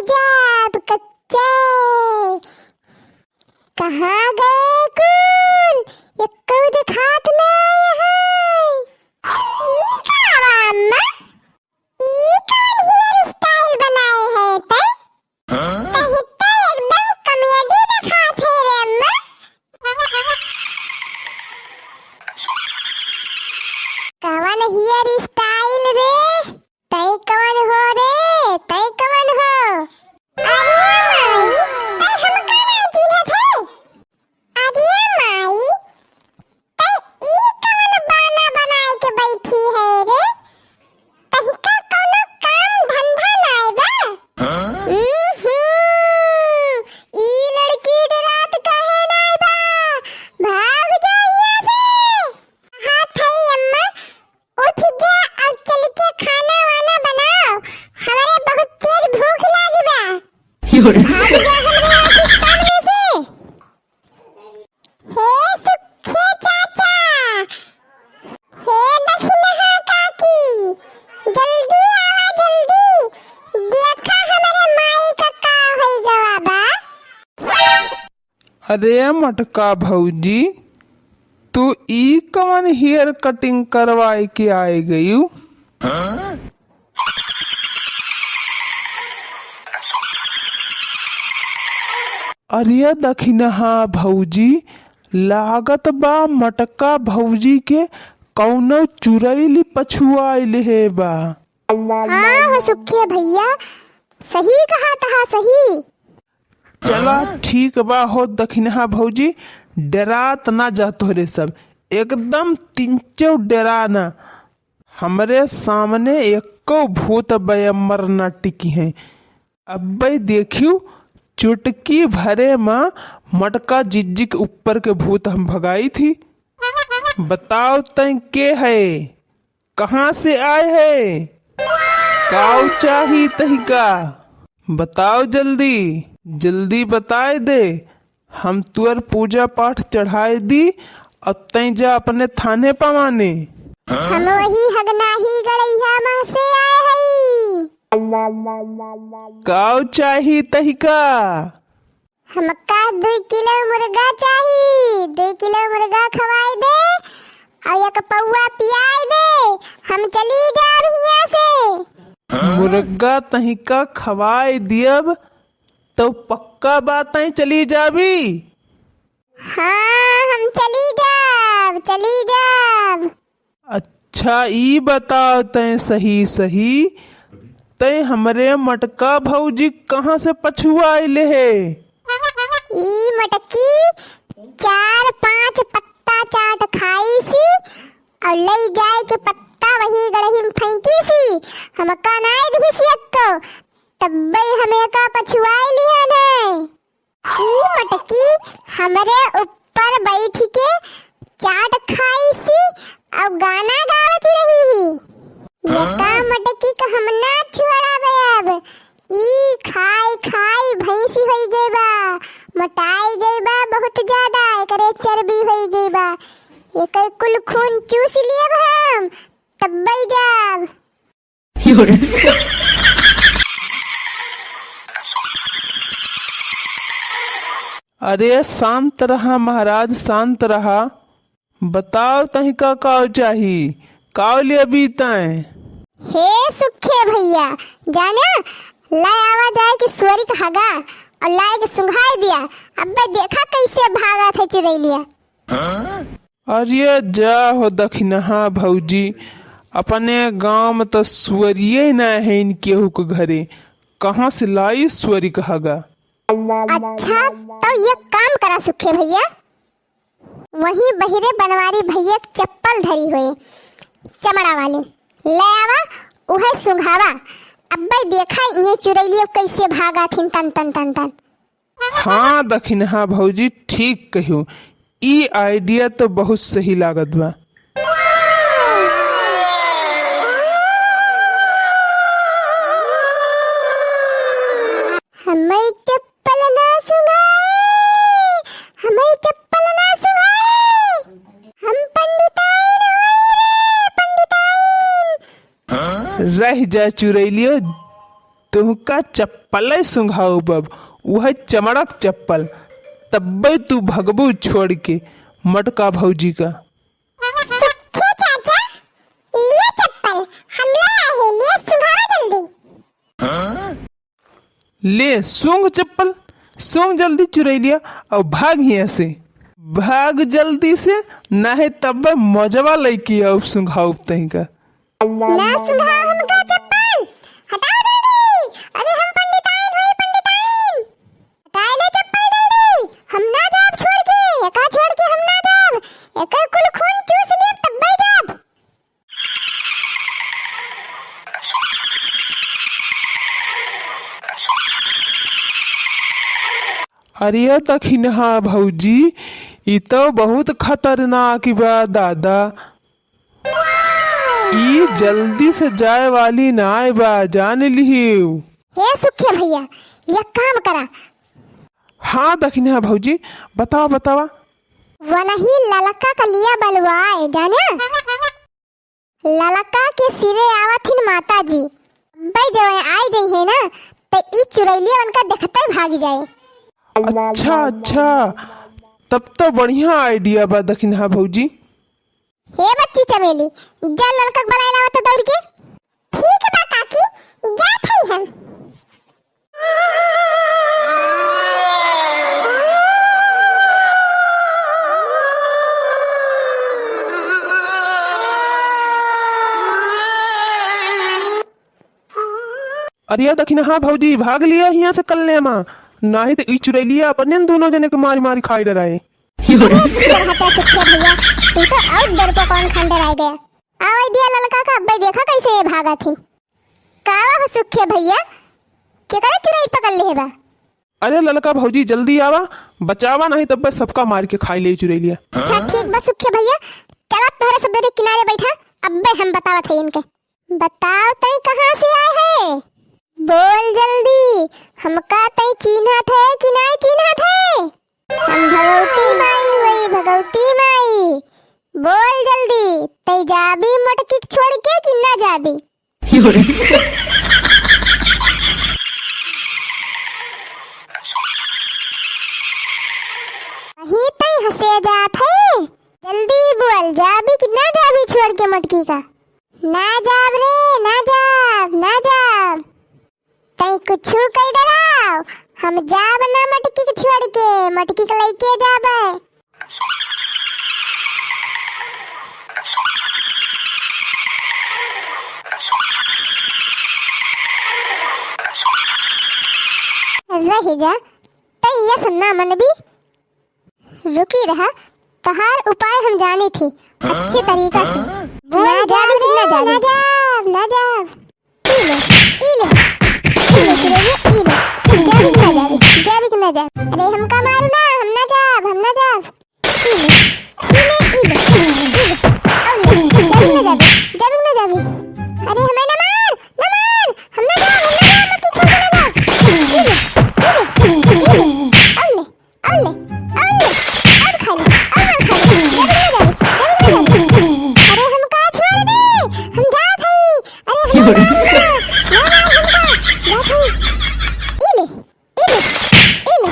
जाब कच्चे। कहाँ गए कुल, एक दिखात नहीं है। ई कावा अम्मा, ई कौन हेयर स्टाइल बनाए है ते? तही तो एकदम कॉमेडी दिखात है रे अम्मा। कवन हेयर स्टाइल रे? तई कवन हो रे? तई कवन हो? अरे माई, तई हमका नहीं चिन्हत है। अरे माई, तई ई कवन बाना बनाए के बैठी है रे? तही का कोनो काम धंधा नाय बा? ई लड़की डरात काहे नाय बा? भाग जा यहाँ से। हाँ थई अम्मा, उठ जा और चल के खाना वाना बनाओ। हमारे बहुत तेज भूख लागी बा। भाग जा हमरे आशिस्तान में से। हे सुखे चाचा, हे दक्षिणहा काकी, जल्दी आवा जल्दी। देखा हमारे माई का होई गवा बा। अरे मटका भौजी, तू ई कवन हेयर कटिंग करवाए के आए गई? अरे दखिनहा भौजी, लागत बा मटका भौजी के कौनो चुरैली पछुआइल है बा। हाँ सुखे भैया, सही कहा तहा सही। चला ठीक बा हो दखिनहा भौजी, डरात ना जा तोहरे सब, एकदम तिंचो डरा ना। हमरे सामने एको भूत बयम्मर न टिकी है। अब देखियो चुटकी भरे माँ मटका जिज्जी के ऊपर के भूत हम भगाई थी। बताओ तय के है, कहाँ से आए है, काऊ चाही तही का? बताओ जल्दी जल्दी बताए दे, हम तुअर पूजा पाठ चढ़ाए दी और तय जा अपने थाने पवाने। हम वही हगनाही गड़ैया माँ से आए हई। काऊ चाही तही का? हमका 2 किलो मुर्गा चाहिए। 2 किलो मुर्गा खवाई दे और एक पौवा पियाई दे, हम चली जाब यहाँ से। मुर्गा तही का खवाए दियब तो पक्का बात चली जाबी? हाँ हम चली जाब। अच्छा ई बताओ तय सही सही, तय हमरे मटका भौजी कहाँ से पछुआइले है? ई मटकी 4-5 पत्ता चाट खाई सी और ले जाए के पत्ता वही गड़ही में फेंकी सी। हमका नाय दी सी अक्को, तब्बे हमें का पछुआई लिहन है। ई मटकी हमरे ऊपर बैठ के चाट खाई सी और गाना गावत रही। ये का मटकी का हम ना छुड़ाबे अब। ई खाई खाई भैंसी होई गई बा, मोटाई गई बा बहुत ज्यादा, एकरे चर्बी होई गई बा। एकै कुल खून चूस लिए हम, तब्बे जाब। अरे शांत रहा महाराज, शांत रहा। बताओ तही का काऊ चाही, काऊ ले अभी तय? हे सुखे भैया, जाना लाई आवा जाए कि सुअरी का हगा और लाई के सुंघाई दिया। अब देखा कैसे भागा थे चुरैलिया। अरे जा हो दखिनहा भौजी, अपने गांव में तो सुअरिये न है इन केहू के घरे, कहाँ से लाई सुअरी का हगा? अच्छा तो ये काम करा सुखे भैया, वही बहिरे बनवारी भैया चप्पल धरी हुए चमड़ा वाले ले आवा, उहे सुंघावा। अब देखा ये चुरैलियो कैसे भागा थीन तन तन तन तन। हाँ दखिनहा भौजी ठीक कहियो, ई आइडिया तो बहुत सही लागत बा। हमें चप्पल ना सुंघाए, हमें चप्पल ना सुंघाए, हम पंडिताइन होई रे पंडिताइन। रह जा चुरैलियो, तुहका चप्पल सुंघाऊ बब, वह चमड़क चप्पल, तब्बे तू भगबू छोड़ के मटका भौजी का। सुखे चाचा, लिए चप्पल, हम लाए हैं, लिए सुंघाओ जल्दी। ले सूंघ चप्पल, सूंघ जल्दी चुरैलिया और भाग यहाँ से, भाग जल्दी से, ना है तब मजवा लैकी अब सुंघाऊ तही का। ना सुंघाओ हमका चप्पल, हटाओ जल्दी। अरे हम पंडिताइन होई पंडिताइन, हटाए ले चप्पल जल्दी। हम ना जाब छोड़ के, एका छोड़ के हम ना जाब, एकर कुल खून चूस लेब तब्बे जाब। अरे तखिनहा भौजी, ई तो बहुत खतरनाक बा दादा। ई जल्दी से जाए वाली नाय बा, जान लिहिउ। हे सुखे भैया, ये काम करा। हाँ दखिनहा भौजी, बतावा बतावा। वो नहीं ललका का लिया बलवाए जाने, ललका के सिरे आवथिन माता जी, भाई जब आई जाई है ना तो ई चुरैलिया उनका देखते ही भागी जाए। अच्छा अच्छा, तब तो बढ़िया आइडिया बा दखिनहा भौजी। हे बच्ची चमेली, जा लड़का बनाए लावा तो दौड़ के। ठीक बा काकी, जात हई हम। अरे दखिनहा भौजी, भाग लिया यहाँ से कल्ले माँ, ना ही तो ई चुरैलिया अपने दोनों जने के मारी मारी खाई डराए। हटा सुखे भैया, तू तो और डर को कौन खंडर आ गया। आवाज दिया लड़का का, अब्बे देखा कैसे ये भागा थी। कावा हो सुखे भैया, के करे चुराई पकड़ ले बा। अरे ललका भौजी जल्दी आवा, बचावा नहीं तब सबका मार के खाई ले चुरैलिया। अच्छा ठीक बा सुखे भैया, चला तोहरे सब मेरे किनारे बैठा, अब्बे हम बतावा थे इनके। बताओ तई कहाँ से आए है, बोल जल्दी, हमका तई चिन्हत है कि नहीं चिन्हत है। हम भगवती माई हुई, भगवती माई, बोल जल्दी, तई जाबी मटकी छोड़ के कि ना जाबी। ही तई हंसे जात है, जल्दी बोल, जाबी कि ना जाबी छोड़ के मटकी का। ना जाब रे, ना जाब, ना जाब, तई कुछ कई डराओ, हम जाब ना मटकी के छोड़ के, मटकी के लेके जाबे। रही जा, तई ये सन्ना मन भी रुकी रहा, तहार उपाय हम जानी थी अच्छे तरीका से। ना जाबी कि ना जाबी, ना जाब, ना जाब, इले, इले, इले चलेगी, इले, जाबी कि ना जाबी, जाबी कि ना जाबी। अरे हमका मारू ना, हम ना जाब, हम ना जाब, इले, इले, इले, इले, औले, जाबी कि ना जाबी, जाबी कि ना जाबी। अरे हमें ना मार, ना मार, हम ना जाब, हम ना जाब, मक्की छोड़ के ना जाब, इले, इले, इले, औले, औले, औले, और खा ले, और मार खा ले, जाबी कि ना जाबी, जाबी कि ना जाबी। अरे हमका छोड़ दे, हम जात हई, अरे हम ना मार हमका, जात हई, इले, इले, इले,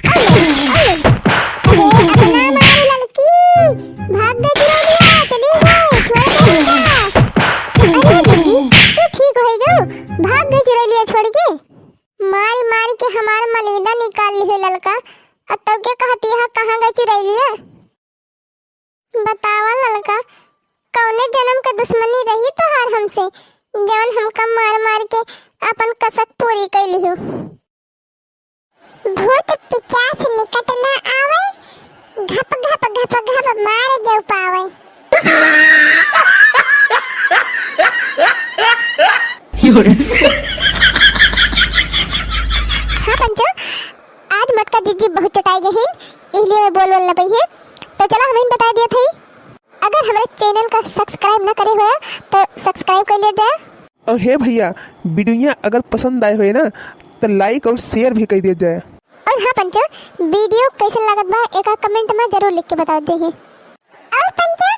औले, औले, अरे अब ना मार लड़की, भाग गई चुरैलिया, चली गई, छोड़ दे हमका। अरे जीजी, तू ठीक हो गयो, भाग गई चुरैलिया छोड़ के। मारी मारी के हमारा मलीदा निकाल ली हो ललका, अब तब के कहती है कहाँ गई चुरैलिया। बतावा ललका, कौने जन्म का दुश्मनी रही तोहार हमसे, जवन हमका मार मार के अपन कसक पूरी कैली हो। भूत पिचास निकट न आवे, घप घप घप घप मार जो पावे। हाँ पंचो, आज मटका जीजी बहुत चटाई गई, इसलिए मैं बोल न पाई है, तो चलो हमें बता दिया था। अगर हमारे चैनल का सब्सक्राइब ना करे हुआ तो सब्सक्राइब कर ले जाए। और हे भैया, वीडियो अगर पसंद आए हुए ना तो लाइक और शेयर भी कर दिया जाए। और हाँ पंचो, वीडियो कैसे लागत बा एक कमेंट में जरूर लिख के बता दीजिए। और पंचो